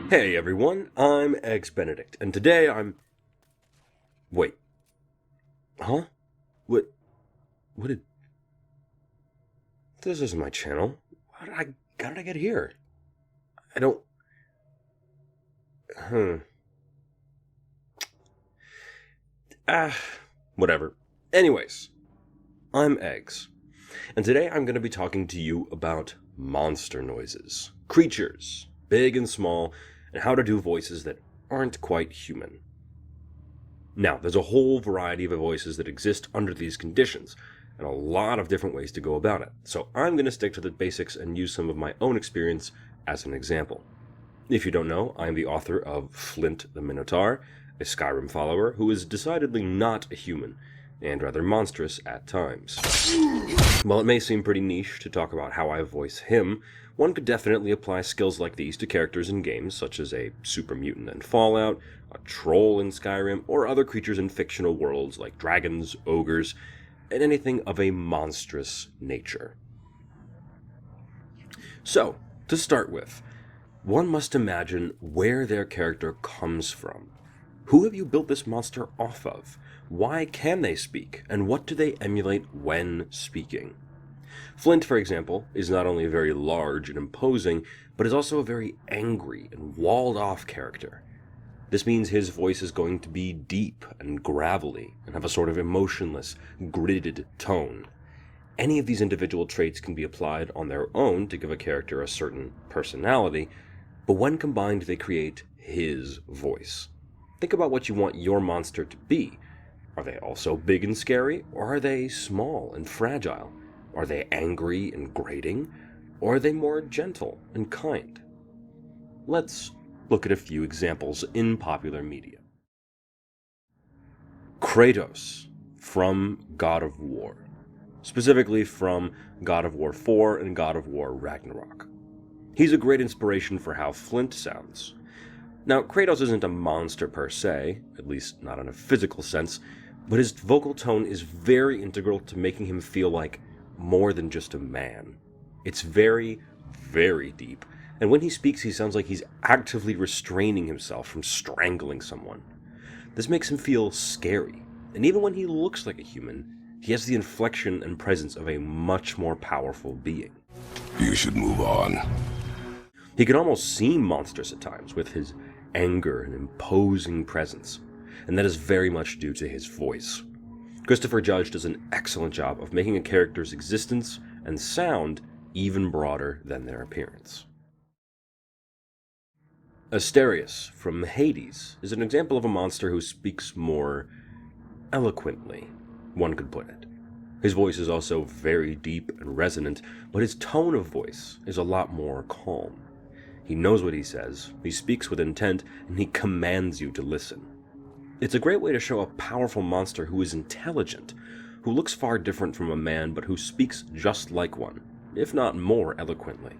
Hey everyone, I'm Eggs Benedict, and today I'm... Wait. Huh? What did... This isn't my channel. How did I get here? I don't... Whatever. Anyways, I'm Eggs, and today I'm going to be talking to you about monster noises. Creatures, big and small, and how to do voices that aren't quite human. Now, there's a whole variety of voices that exist under these conditions, and a lot of different ways to go about it. So I'm going to stick to the basics and use some of my own experience as an example. If you don't know, I'm the author of Flint The Minotaur, a Skyrim follower who is decidedly not a human, and rather monstrous at times. While it may seem pretty niche to talk about how I voice him, one could definitely apply skills like these to characters in games such as a super mutant in Fallout, a troll in Skyrim, or other creatures in fictional worlds like dragons, ogres, and anything of a monstrous nature. So, to start with, one must imagine where their character comes from. Who have you built this monster off of? Why can they speak, and what do they emulate when speaking? Flint, for example, is not only very large and imposing, but is also a very angry and walled-off character. This means his voice is going to be deep and gravelly, and have a sort of emotionless, gridded tone. Any of these individual traits can be applied on their own to give a character a certain personality, but when combined they create his voice. Think about what you want your monster to be. Are they also big and scary, or are they small and fragile? Are they angry and grating, or are they more gentle and kind? Let's look at a few examples in popular media. Kratos from God of War, specifically from God of War 4 and God of War Ragnarok. He's a great inspiration for how Flint sounds. Now, Kratos isn't a monster per se, at least not in a physical sense, but his vocal tone is very integral to making him feel like more than just a man. It's very, very deep, and when he speaks he sounds like he's actively restraining himself from strangling someone. This makes him feel scary, and even when he looks like a human, he has the inflection and presence of a much more powerful being. You should move on. He can almost seem monstrous at times with his anger and imposing presence, and that is very much due to his voice. Christopher Judge does an excellent job of making a character's existence and sound even broader than their appearance. Asterius from Hades is an example of a monster who speaks more eloquently, one could put it. His voice is also very deep and resonant, but his tone of voice is a lot more calm. He knows what he says, he speaks with intent, and he commands you to listen. It's a great way to show a powerful monster who is intelligent, who looks far different from a man but who speaks just like one, if not more eloquently.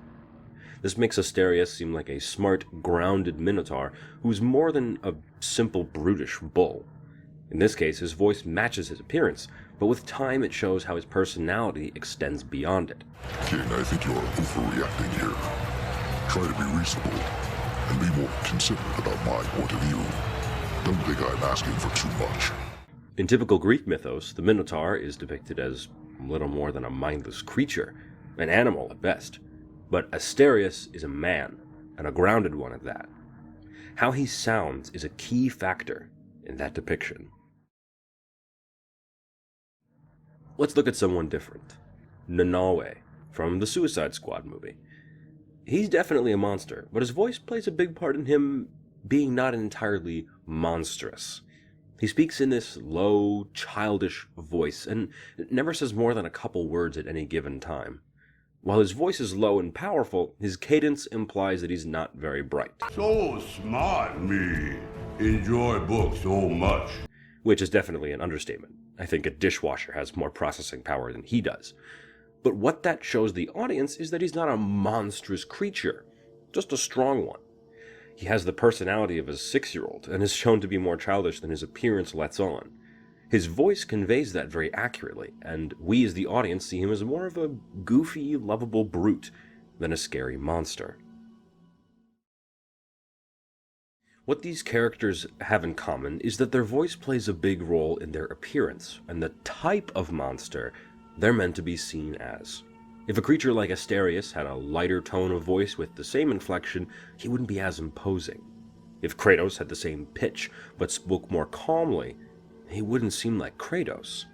This makes Asterius seem like a smart, grounded minotaur who's more than a simple brutish bull. In this case, his voice matches his appearance, but with time it shows how his personality extends beyond it. King, I think you're overreacting here. Try to be reasonable, and be more considerate about my point of view. Don't think I'm asking for too much. In typical Greek mythos, the Minotaur is depicted as little more than a mindless creature, an animal at best. But Asterius is a man, and a grounded one at that. How he sounds is a key factor in that depiction. Let's look at someone different. Nanaue, from the Suicide Squad movie. He's definitely a monster, but his voice plays a big part in him being not entirely monstrous. He speaks in this low, childish voice, and never says more than a couple words at any given time. While his voice is low and powerful, his cadence implies that he's not very bright. So smart, me. Enjoy books so much. Which is definitely an understatement. I think a dishwasher has more processing power than he does. But what that shows the audience is that he's not a monstrous creature, just a strong one. He has the personality of a 6-year-old, and is shown to be more childish than his appearance lets on. His voice conveys that very accurately, and we as the audience see him as more of a goofy, lovable brute, than a scary monster. What these characters have in common is that their voice plays a big role in their appearance, and the type of monster they're meant to be seen as. If a creature like Asterius had a lighter tone of voice with the same inflection, he wouldn't be as imposing. If Kratos had the same pitch, but spoke more calmly, he wouldn't seem like Kratos.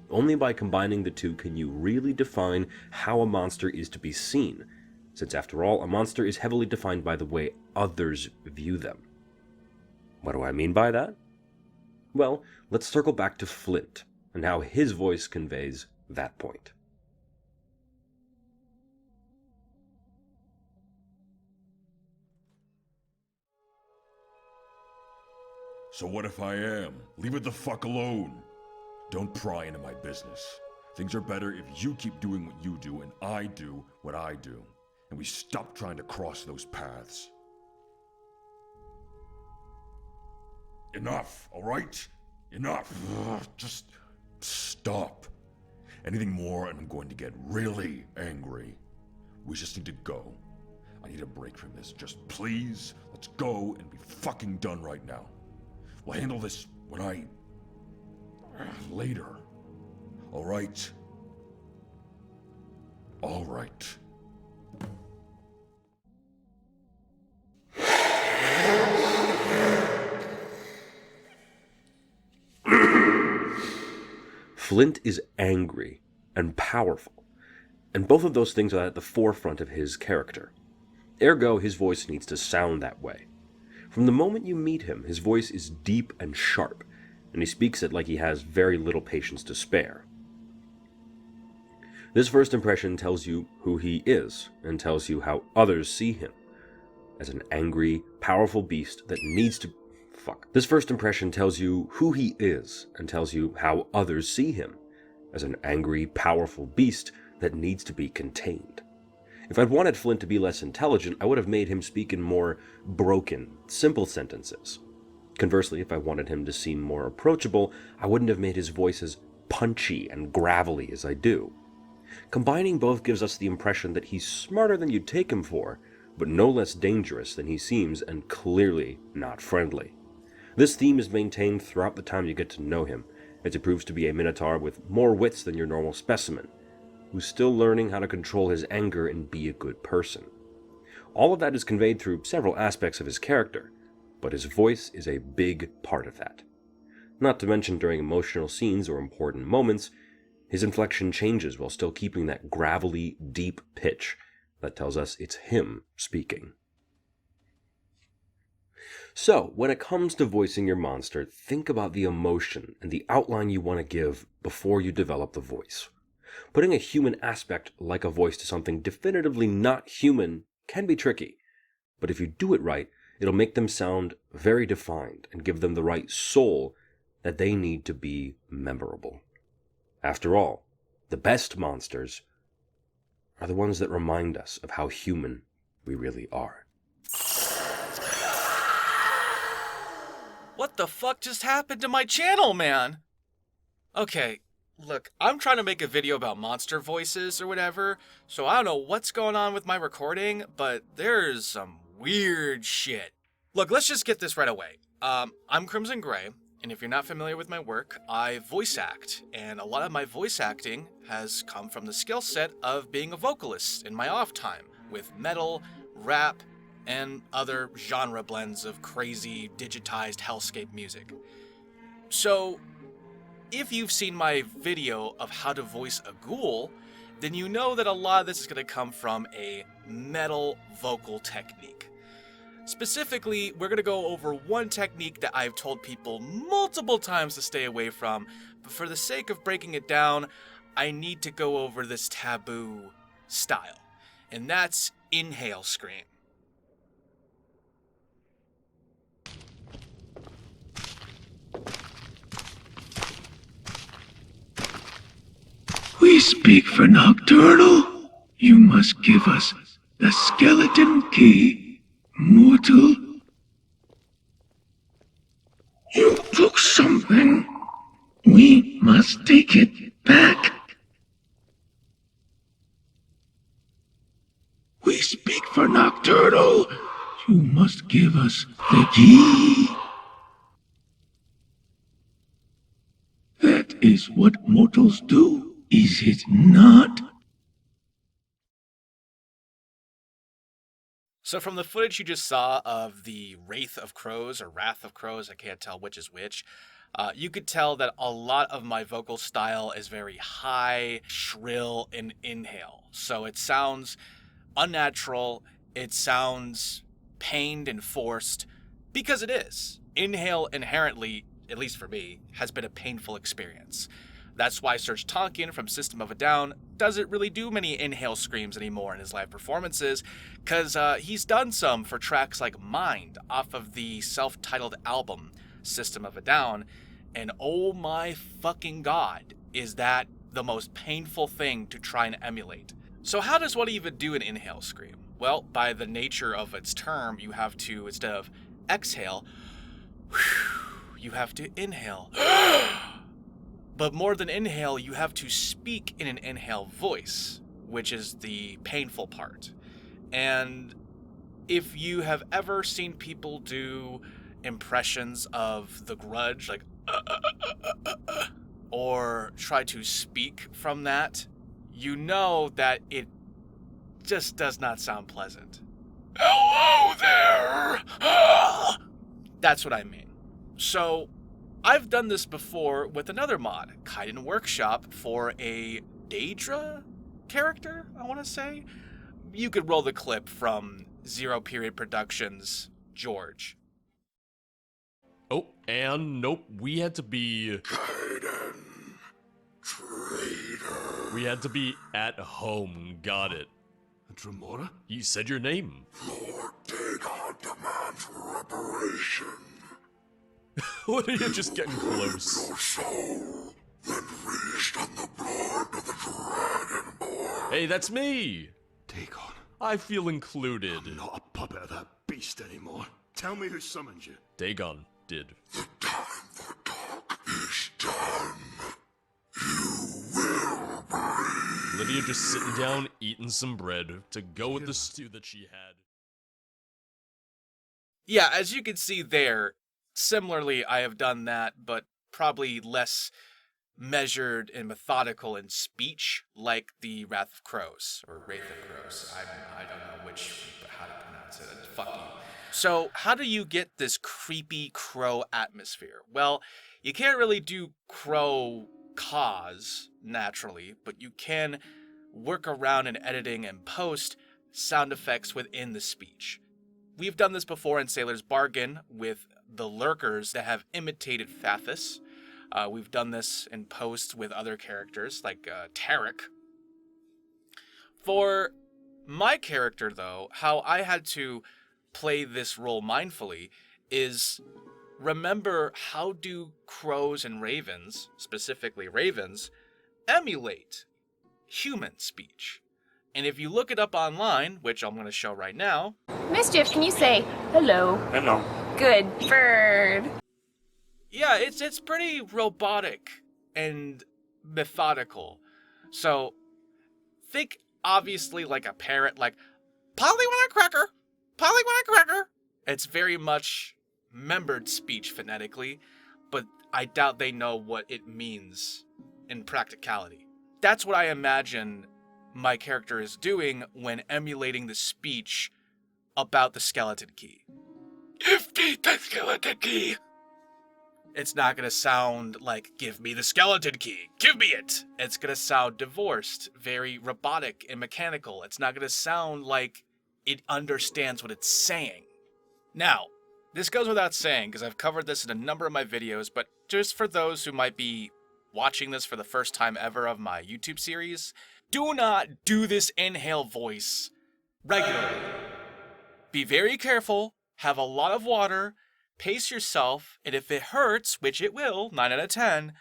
Only by combining the two can you really define how a monster is to be seen, since after all, a monster is heavily defined by the way others view them. What do I mean by that? Well, let's circle back to Flint, and how his voice conveys that point. So what if I am? Leave it the fuck alone. Don't pry into my business. Things are better if you keep doing what you do and I do what I do. And we stop trying to cross those paths. Enough, alright? Enough. Just stop. Anything more and I'm going to get really angry. We just need to go. I need a break from this. Just please, let's go and be fucking done right now. We'll handle this when I... later. Alright? Alright. Flint is angry and powerful, and both of those things are at the forefront of his character. Ergo, his voice needs to sound that way. From the moment you meet him, his voice is deep and sharp, and he speaks it like he has very little patience to spare. This first impression tells you who he is, and tells you how others see him, as an angry, powerful beast that needs to... This first impression tells you who he is, and tells you how others see him, as an angry, powerful beast that needs to be contained. If I'd wanted Flint to be less intelligent, I would have made him speak in more broken, simple sentences. Conversely, if I wanted him to seem more approachable, I wouldn't have made his voice as punchy and gravelly as I do. Combining both gives us the impression that he's smarter than you'd take him for, but no less dangerous than he seems and clearly not friendly. This theme is maintained throughout the time you get to know him, as he proves to be a Minotaur with more wits than your normal specimen, who's still learning how to control his anger and be a good person. All of that is conveyed through several aspects of his character, but his voice is a big part of that. Not to mention during emotional scenes or important moments, his inflection changes while still keeping that gravelly, deep pitch that tells us it's him speaking. So, when it comes to voicing your monster, think about the emotion and the outline you want to give before you develop the voice. Putting a human aspect like a voice to something definitively not human can be tricky, but if you do it right, it'll make them sound very defined and give them the right soul that they need to be memorable. After all, the best monsters are the ones that remind us of how human we really are. What the fuck just happened to my channel, man? Okay, look, I'm trying to make a video about monster voices or whatever, so I don't know what's going on with my recording, but there's some weird shit. Look, let's just get this right away. I'm Crimson Gray, and if you're not familiar with my work, I voice act, and a lot of my voice acting has come from the skill set of being a vocalist in my off time, with metal, rap, and other genre blends of crazy, digitized hellscape music. So, if you've seen my video of how to voice a ghoul, then you know that a lot of this is going to come from a metal vocal technique. Specifically, we're going to go over one technique that I've told people multiple times to stay away from, but for the sake of breaking it down, I need to go over this taboo style, and that's inhale scream. We speak for Nocturnal. You must give us the skeleton key, mortal. You took something. We must take it back. We for Nocturnal, you must give us the key. That is what mortals do, is it not? So from the footage you just saw of the Wraith of Crows, or Wrath of Crows, I can't tell which is which, you could tell that a lot of my vocal style is very high, shrill, and inhale. So it sounds unnatural, it sounds pained and forced, because it is. Inhale inherently, at least for me, has been a painful experience. That's why Serj Tonkin from System of a Down doesn't really do many inhale screams anymore in his live performances, because he's done some for tracks like Mind off of the self-titled album System of a Down, and oh my fucking god, is that the most painful thing to try and emulate. So how does one even do an inhale scream? Well, by the nature of its term, you have to, instead of exhale, you have to inhale. But more than inhale, you have to speak in an inhale voice, which is the painful part. And if you have ever seen people do impressions of The Grudge, like, or try to speak from that, you know that it just does not sound pleasant. Hello there! That's what I mean. So, I've done this before with another mod, Kaiden Workshop, for a Daedra character, I want to say. You could roll the clip from Zero Period Productions' George. Oh, and nope, we had to be... Kaiden, traitor. We had to be at home, got it. Tremora? You said your name. Lord Dagon demands reparation. What are you just getting close? Your soul, then feast on the blood of the Dragonborn. Hey, that's me! Dagon. I feel included. I'm not a puppet of that beast anymore. Tell me who summoned you. Dagon did. The time for talk is done. You will breathe. Lydia just sitting down, eating some bread to go with the stew that she had. Yeah, as you can see there, similarly I have done that, but probably less measured and methodical in speech, like the Wrath of Crows, or Wraith of Crows. I don't know how to pronounce it. Fuck you. So, how do you get this creepy crow atmosphere? Well, you can't really do crow caws naturally, but you can work around in editing and post sound effects within the speech. We've done this before in Sailor's Bargain with the lurkers that have imitated Fathus. We've done this in post with other characters like Tarek. For my character, though, how I had to play this role mindfully is remember how do crows and ravens, specifically ravens, emulate human speech. And if you look it up online, which I'm going to show right now. Mischief, can you say hello? Hello. Good bird. Yeah, it's pretty robotic and methodical. So think obviously like a parrot, like Polly want a cracker, Polly want a cracker. It's very much membered speech phonetically, but I doubt they know what it means in practicality. That's what I imagine my character is doing when emulating the speech about the skeleton key. Give me the skeleton key! It's not gonna sound like, give me the skeleton key, give me it! It's gonna sound divorced, very robotic and mechanical. It's not gonna sound like it understands what it's saying. Now, this goes without saying, because I've covered this in a number of my videos, but just for those who might be watching this for the first time ever of my YouTube series, do not do this inhale voice regularly. Be very careful, have a lot of water, pace yourself, and if it hurts, which it will, 9 out of 10,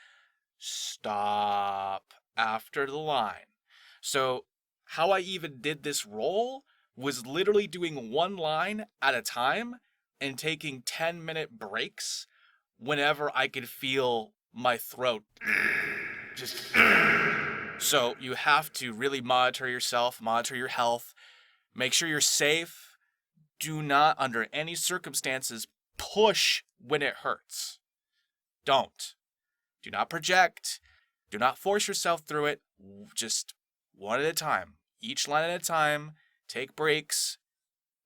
stop after the line. So how I even did this role was literally doing one line at a time and taking 10-minute breaks whenever I could feel my throat just... So you have to really monitor yourself, monitor your health, Make sure you're safe. Do not, under any circumstances, push when it hurts. Don't. Do not project. Do not force yourself through it. Just one at a time. Each line at a time. Take breaks.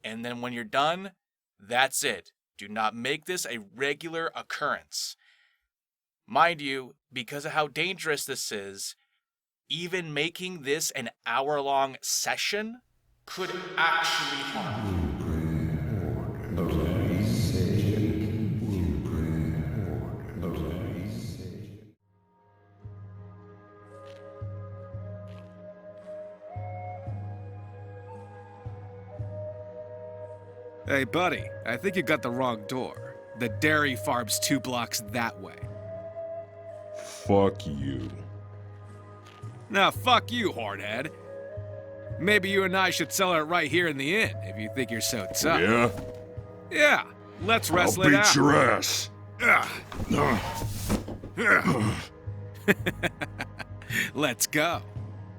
And then when you're done, that's it. Do not make this a regular occurrence. Mind you, because of how dangerous this is, even making this an hour-long session could actually harm you. Hey, buddy, I think you got the wrong door. The dairy farm's 2 blocks that way. Fuck you. Now, fuck you, hornhead. Maybe you and I should settle it right here in the inn, if you think you're so tough. Yeah? Yeah, let's wrestle I'll it out. beat your ass. Let's go.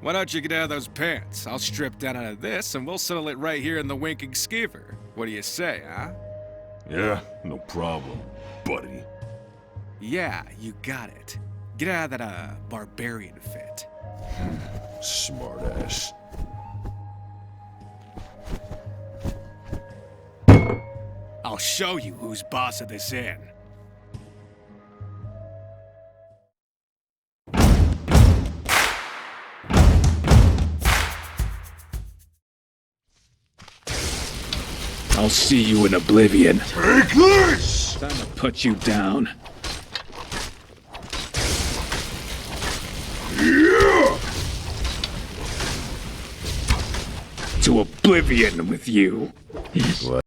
Why don't you get out of those pants? I'll strip down out of this, and we'll settle it right here in the Winking Skeever. What do you say, huh? Yeah, no problem, buddy. Yeah, you got it. Get out of that, barbarian fit. Smartass. I'll show you who's boss of this inn. I'll see you in oblivion. Take this! Time to put you down. Yeah! To oblivion with you.